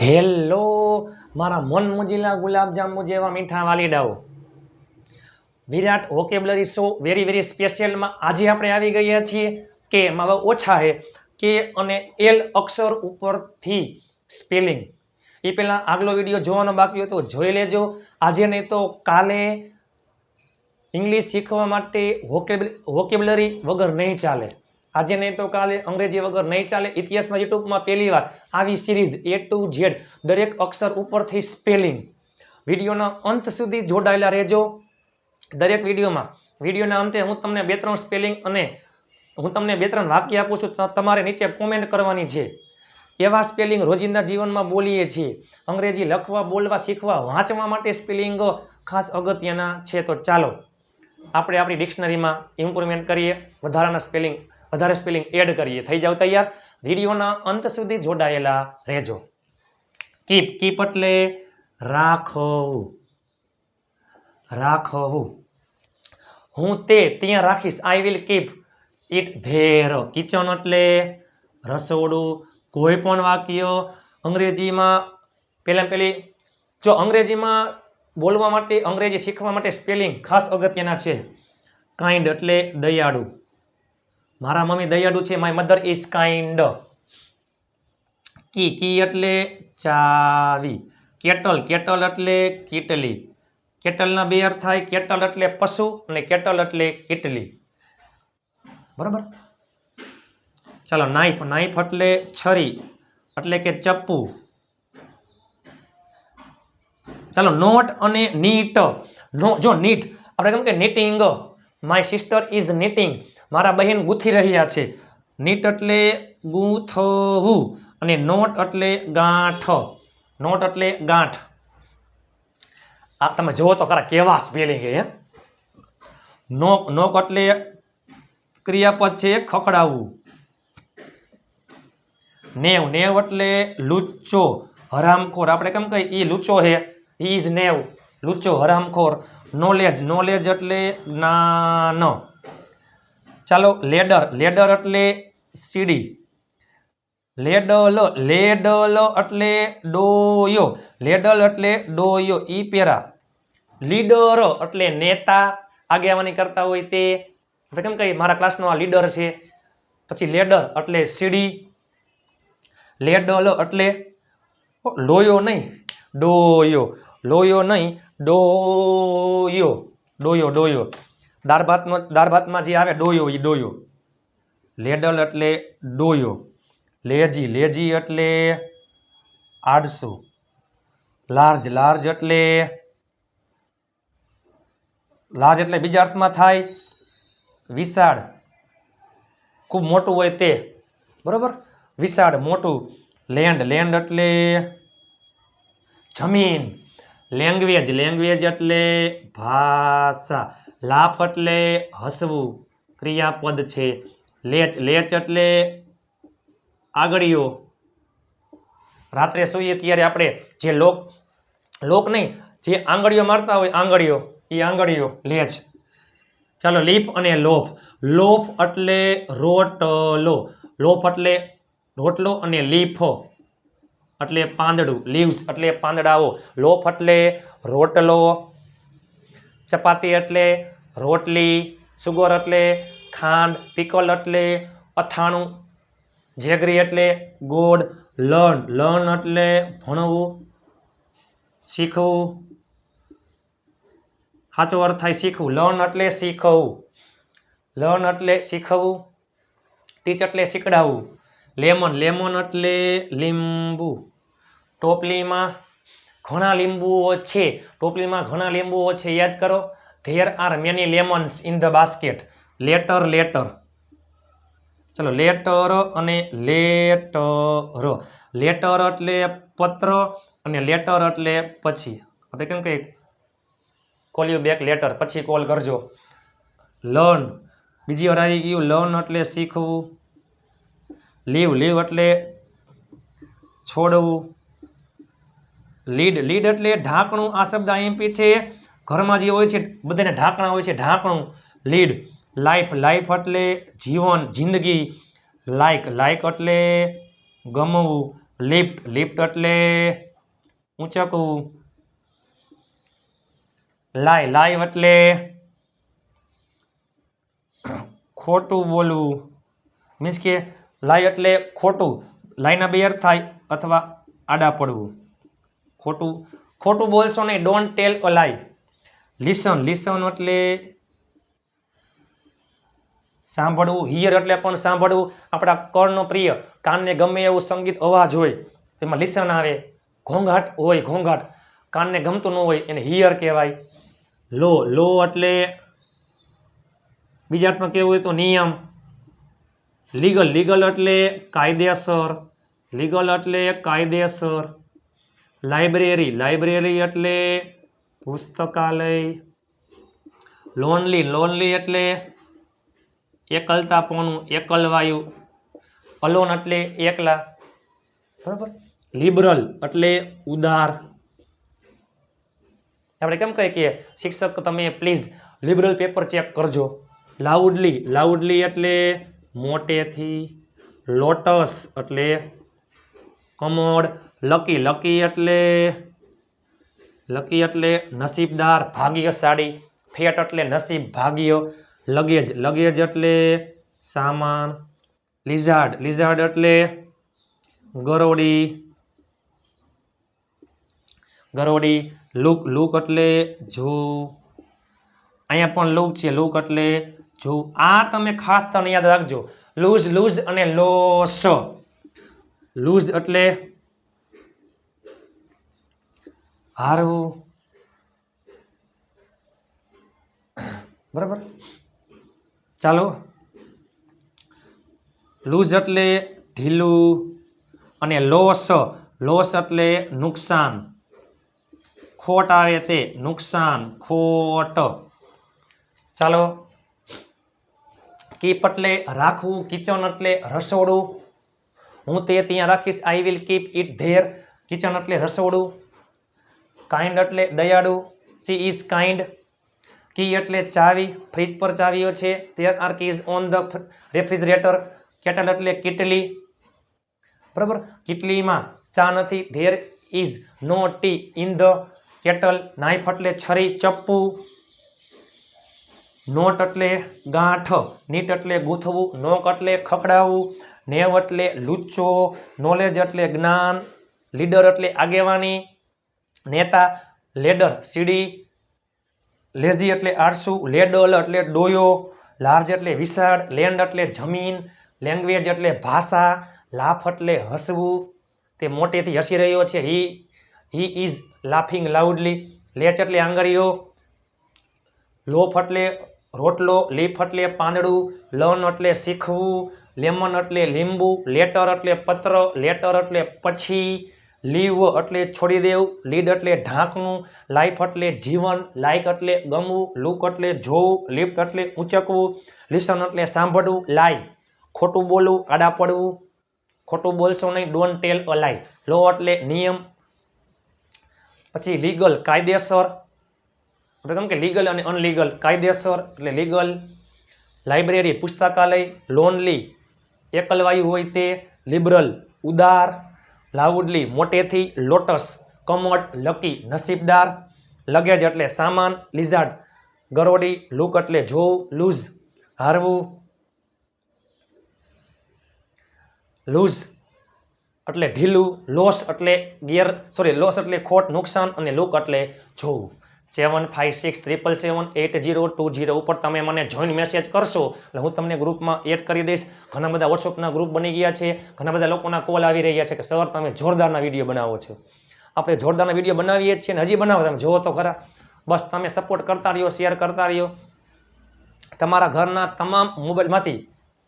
Hello મારા મન મુજીલા ગુલાબજાંબુ જેવા મીઠા વાલીડાઓ, વિરાટ વોકેબ્યુલરી શો વેરી વેરી સ્પેશિયલમાં આજે આપણે આવી ગયા છીએ કે એમાં ઓછા છે કે અને એલ અક્ષર ઉપરથી સ્પેલિંગ. એ પહેલાં આગલો વિડીયો જોવાનો બાકી હતો, જોઈ લેજો. આજે નહીં તો કાલે ઇંગ્લિશ શીખવા માટે વોકેબ્યુલરી વગર નહીં ચાલે. આજે નહીં તો કાલે અંગ્રેજી વગર નહીં ચાલે. ઇતિહાસમાં યુટ્યુબમાં પહેલી વાર આવી સિરીઝ A to Z દરેક અક્ષર ઉપરથી સ્પેલિંગ. વિડીયોના અંત સુધી જોડાયેલા રહેજો. દરેક વિડીયોના અંતે હું તમને 2-3 સ્પેલિંગ અને હું તમને 2-3 વાક્ય આપું છું, તમારે નીચે કોમેન્ટ કરવાની છે. એવા સ્પેલિંગ રોજિંદા જીવનમાં બોલીએ છીએ. અંગ્રેજી લખવા, બોલવા, શીખવા, વાંચવા માટે સ્પેલિંગ ખાસ અગત્યના છે. તો ચાલો આપણે આપણી ડિક્શનરીમાં ઇમ્પ્રુવમેન્ટ કરીએ, વધારે સ્પેલિંગ એડ કરીએ. થઈ જાવ તૈયાર. વિડીયોના અંત સુધી જોડાયેલા રહેજો. કીપ એટલે રાખવું. હું તે ત્યાં રાખીશ. I will keep it there. Kitchen એટલે રસોડું. કોઈ પણ વાક્ય અંગ્રેજીમાં પહેલી જો અંગ્રેજીમાં બોલવા માટે, અંગ્રેજી શીખવા માટે સ્પેલિંગ ખાસ અગત્યના છે. કાઇન્ડ એટલે દયાળુ. મારા મમ્મી દયાળુ છે. My mother is kind. Key એટલે ચાવી. કેટલ એટલે કીટલી. કેટલના 2 અર્થ થાય. કેટલ એટલે પશુ અને કેટલ એટલે કીટલી. બરાબર. ચાલો નાઇફ એટલે છરી એટલે કે ચપ્પુ. ચાલો નોટ અને નીટ. જો નીટ આપણે કેમ કે knitting, my sister is knitting. મારા બહેન ગૂંથી રહ્યા છે. નીટ એટલે ગૂંથવું અને નોટ એટલે ગાંઠ. આ તમે જુઓ તો ખરા કેવા સ્પેલિંગ હે. નોક એટલે ક્રિયાપદ છે, ખખડાવવું. નેવ એટલે લુચ્ચો, હરામખોર. આપણે કેમ કહીએ ઈ લુચ્ચો હે, હી ઇઝ નેવ, લુચ્ચો, હરામખોર. નોલેજ એટલે જ્ઞાન. ચાલો લેડર એટલે સીડી. લેડલ એટલે ડોયો. ઈ પેરા. લીડર એટલે નેતા, આગેવાની કરતા હોય તે. આપણે કેમ કહીએ મારા ક્લાસનો આ લીડર છે. પછી લેડર એટલે સીડી. લેડલ એટલે ડોયો. દાળ ભાતમાં જે આવે ડોયો. લેડલ એટલે ડોયો. લેજી એટલે આળસુ. લાર્જ એટલે બીજા અર્થમાં થાય વિશાળ, ખૂબ મોટું હોય તે. બરોબર, વિશાળ, મોટું. લેન્ડ એટલે જમીન. લેંગ્વેજ એટલે ભાષા. લાફ એટલે હસવું, ક્રિયાપદ છે. લેચ એટલે આગળીઓ. રાત્રે સૂઈએ ત્યારે આપણે જે લોક નહીં, જે આંગળીઓ મારતા હોય, આંગળીઓ લેચ. ચાલો લીફ અને લોફ એટલે રોટલો અને લીફ એટલે પાંદડું. લીવ્સ એટલે પાંદડાઓ. લોફ એટલે રોટલો. ચપાતી એટલે રોટલી. સુગર એટલે ખાંડ. પિકલ એટલે અથાણું. જેગરી એટલે ગોળ. લર્ન એટલે ભણવું, શીખવું. સાચો અર્થ થાય શીખવું. લર્ન એટલે શીખવું. ટીચ એટલે શીખડાવવું. લેમન એટલે લીંબુ. ટોપલીમાં ઘણા લીંબુઓ છે. યાદ કરો. There are many lemons in the basket. Letter. ચલો લેટર અને લેટર. લેટર એટલે પત્ર અને લેટર એટલે પછી. આપણે કેમ કે કોલ યુ બેક લેટર, પછી કોલ કરજો. લર્ન બીજી વાર આવી ગયું. લર્ન એટલે શીખવું. લીવ એટલે છોડવું. લીડ એટલે ઢાંકણું. આ શબ્દ આઈએમપી છે. ઘરમાં જે હોય છે બધાને ઢાંકણા હોય છે, ઢાંકણું. લીડ. લાઈફ એટલે જીવન, જિંદગી. લાઈક એટલે ગમવું. લિફ્ટ લિફ્ટ એટલે ઊંચકવું. લાઈ લાઈવ એટલે ખોટું બોલવું. મીન્સ કે લાઈ એટલે ખોટું, લાઈના બે અર્થ થાય અથવા આડા પડવું. ખોટું ખોટું બોલશો નહીં, ડોન્ટ ટેલ અ લાઈ. લિસન લિસન એટલે સાંભળવું. હિયર એટલે પણ સાંભળવું. આપણા કર્ણનો પ્રિય, કાનને ગમે એવું સંગીત અવાજ હોય તેમાં લિસન આવે. ઘોંઘાટ હોય, ઘોંઘાટ કાનને ગમતું ન હોય એને હિયર કહેવાય. લો લો એટલે બીજા અર્થમાં કેવું હોય તો નિયમ. લીગલ લીગલ એટલે કાયદેસર, લીગલ એટલે કાયદેસર. લાઇબ્રેરી લાઇબ્રેરી એટલે પુસ્તકાલય. લોનલી લોનલી એટલે એકલતાપણું, એકલવાયુ. અલોન એટલે એકલા. બરાબર. લિબરલ એટલે ઉદાર. આપણે કેમ કહીએ કે શિક્ષક તમે પ્લીઝ લિબરલ પેપર ચેક કરજો. લાઉડલી લાઉડલી એટલે મોટેથી. લોટસ એટલે કમળ. લકી લકી એટલે નસીબદાર, ભાગ્યશાળી. ફેટ એટલે નસીબ, ભાગ્ય. લગેજ લગેજ એટલે સામાન. લિઝાર્ડ લિઝાર્ડ એટલે ગરોળી ગરોળી. લુક લુક એટલે જોવું. અહીંયા પણ લુક છે, લુક એટલે જોવું. આ તમે ખાસ તને યાદ રાખજો. લૂઝ લૂઝ અને લોસ. લૂઝ એટલે હારવું. બરાબર. ચાલો, લૂઝ એટલે ઢીલું અને લોસ લોસ એટલે નુકસાન. ખોટ આવે તે નુકસાન, ખોટ. ચાલો, કીપ એટલે રાખવું. કિચન એટલે રસોડું. હું તે ત્યાં રાખીશ. I will keep it there. Kitchen એટલે રસોડું. કાઇન્ડ એટલે દયાળુ. She is kind. કી એટલે ચાવી. ફ્રીજ પર ચાવીઓ છે. There are keys on the refrigerator. Kettle એટલે કેટલી. બરાબર. કેટલીમાં ચા નથી. There is no tea in the kettle. Knife એટલે છરી, ચપ્પુ. નોટ એટલે ગાંઠ. નીટ એટલે ગૂંથવું. નોક એટલે ખખડાવવું. નેવ એટલે લુચ્ચો. નોલેજ એટલે જ્ઞાન. લીડર એટલે આગેવાની, નેતા. લેડર સીડી. લેઝી એટલે આળસુ. લેડલ એટલે ડોયો. લાર્જ એટલે વિશાળ. લેન્ડ એટલે જમીન. લેંગ્વેજ એટલે ભાષા. લાફ એટલે હસવું. તે મોટેથી હસી રહ્યો છે. He is laughing loudly. Latch એટલે આંગળીઓ. લોફ એટલે રોટલો. લીફ એટલે પાંદડું. લર્ન એટલે શીખવું. લેમન એટલે લીંબુ. લેટર એટલે પત્ર. લેટર એટલે પછી. લીવ એટલે છોડી દેવું. લીડ એટલે ઢાંકવું. લાઈફ એટલે જીવન. લાઈક એટલે ગમવું. લુક એટલે જોવું. લિફ્ટ એટલે ઊંચકવું. લિસન એટલે સાંભળવું. લાઈ ખોટું બોલવું, આડા પડવું. ખોટું બોલશો નહીં, ડોન્ટ ટેલ અ લાઈ. લો એટલે નિયમ. પછી લીગલ કાયદેસર. કેમ કે લીગલ અને અનલીગલ. કાયદેસર એટલે લીગલ. લાઇબ્રેરી પુસ્તકાલય. લોનલી એકલવાયુ હોય તે. લિબરલ ઉદાર. લાઉડલી મોટેથી. લોટસ કમળ, લકી નસીબદાર. લગેજ એટલે સામાન. લિઝાર્ડ ગરોળી. લુક એટલે જોવું. લૂઝ હારવું. લૂઝ એટલે ઢીલું. લોસ એટલે લોસ એટલે ખોટ, નુકસાન. અને લુક એટલે જોવું. 7567778020 ઉપર તમે મને જોઈન મેસેજ કરશો એટલે હું તમને ગ્રુપમાં એડ કરી દઈશ. ઘણા બધા વોટ્સઅપના ગ્રુપ બની ગયા છે. ઘણા બધા લોકોના કોલ આવી રહ્યા છે કે સર તમે જોરદારના વિડીયો બનાવો છો. આપણે જોરદારના વિડીયો બનાવીએ છીએ અને હજી બનાવો. તમે જુઓ તો ખરા. બસ તમે સપોર્ટ કરતા રહ્યો, શેર કરતા રહ્યો. તમારા ઘરના તમામ મોબાઈલમાંથી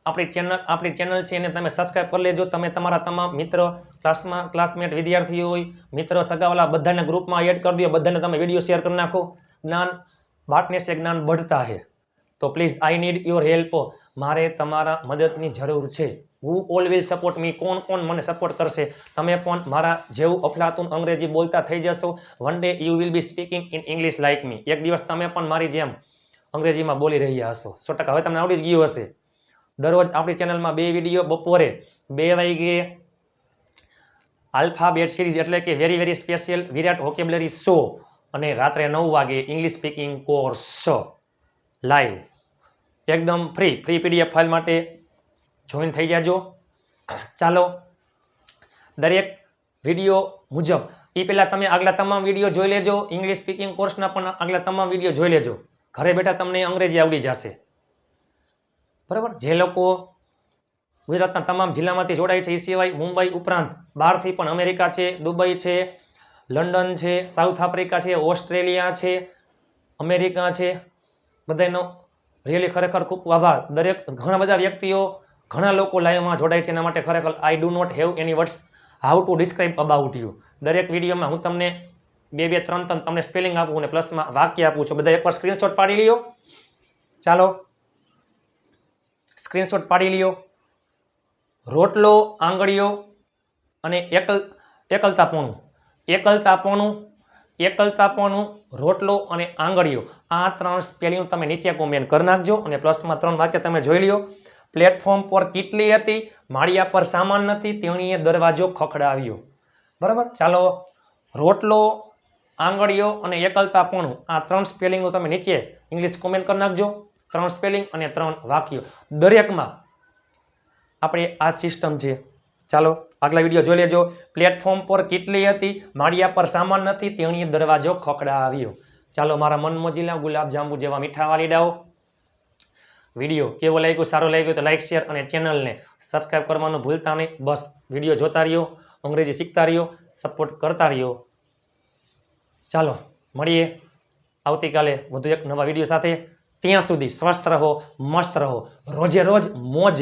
આપણી ચેનલ છે એને તમે સબસ્ક્રાઈબ કરી લેજો. તમે તમારા તમામ મિત્ર, ક્લાસમેટ વિદ્યાર્થીઓ હોય, મિત્ર, સગાવાલા બધાને ગ્રુપમાં એડ કરી દો. બધાને તમે વિડીયો શેર કરી નાખો. જ્ઞાન બાંટને સે જ્ઞાન बढ़ता है. તો please I need your help. મારે તમારા મદદની જરૂર છે. હુ ઓલ વિલ સપોર્ટ મી. કોણ મને સપોર્ટ કરશે? તમે પણ મારા જેવું અફલાતુન અંગ્રેજી બોલતા થઈ જશો. One day you will be speaking in English like me. એક દિવસ તમે પણ મારી જેમ અંગ્રેજીમાં બોલી રહ્યા હશો. 100% હવે તમને આવડી જ ગયું હશે. દરરોજ આપણી ચેનલમાં 2 વિડીયો બપોરે 2 વાગ્યે આલ્ફાબેટ સિરીઝ એટલે કે વેરી વેરી સ્પેશિયલ વિરાટ વોકેબ્યુલરી શો અને રાત્રે 9 વાગે ઇંગ્લિશ સ્પીકિંગ કોર્સ લાઈવ એકદમ ફ્રી પીડીએફ ફાઇલ માટે જોઈન થઈ જાજો. ચાલો દરેક વિડીયો મુજબ એ પહેલાં તમે આગલા તમામ વિડીયો જોઈ લેજો. ઇંગ્લિશ સ્પીકિંગ કોર્સના પણ આગલા તમામ વિડીયો જોઈ લેજો. ઘરે બેઠા તમને અંગ્રેજી આવડી જશે. બરાબર. જે લોકો ગુજરાતના તમામ જિલ્લામાંથી જોડાય છે એ સિવાય મુંબઈ ઉપરાંત બહારથી પણ અમેરિકા છે, દુબઈ છે, લંડન છે, સાઉથ આફ્રિકા છે, ઓસ્ટ્રેલિયા છે, અમેરિકા છે, બધાનો રિયલી ખરેખર ખૂબ આભાર. દરેક ઘણા બધા વ્યક્તિઓ ઘણા લોકો લાઈવમાં જોડાય છે એના માટે ખરેખર I do not have any words how to describe about you. દરેક વિડીયોમાં હું તમને 2-3 તમને સ્પેલિંગ આપું અને પ્લસમાં વાક્ય આપું છું. બધા એકવાર સ્ક્રીનશોટ પાડી લ્યો. ચાલો સ્ક્રીનશોટ પાડી લ્યો. રોટલો, આંગળીઓ અને એકલતાપણું, રોટલો અને આંગળીઓ આ 3 સ્પેલિંગ તમે નીચે કોમેન્ટ કરી નાખજો અને પ્લસમાં 3 વાક્ય તમે જોઈ લ્યો. પ્લેટફોર્મ પર કેટલી હતી, માળિયા પર સામાન નથી, તેણીએ દરવાજો ખખડાવ્યો. બરાબર. ચાલો રોટલો, આંગળીઓ અને એકલતાપણું આ 3 સ્પેલિંગનું તમે નીચે ઇંગ્લિશ કોમેન્ટ કરી નાખજો. 3 સ્પેલિંગ અને 3 વાક્યો દરેકમાં આપણે આ સિસ્ટમ છે. ચાલો આગલા વિડીયો જોઈ લેજો. પ્લેટફોર્મ પર કેટલી હતી, માળિયા પર સામાન નથી, તેણીએ દરવાજો ખખડાવ્યો. ચાલો મારા મનમોજીલા ગુલાબજાંબુ જેવા મીઠા વાલીડાઓ, વિડીયો કેવો લાગ્યો, સારો લાગ્યો તો લાઈક શેર અને ચેનલને સબસ્ક્રાઈબ કરવાનું ભૂલતા નહીં. બસ વિડીયો જોતા રહ્યો, અંગ્રેજી શીખતા રહ્યો, સપોર્ટ કરતા રહ્યો. ચાલો મળીએ આવતીકાલે વધુ એક નવા વિડીયો સાથે. ત્યાં સુધી સ્વસ્થ રહો, મસ્ત રહો, રોજે રોજ મોજ.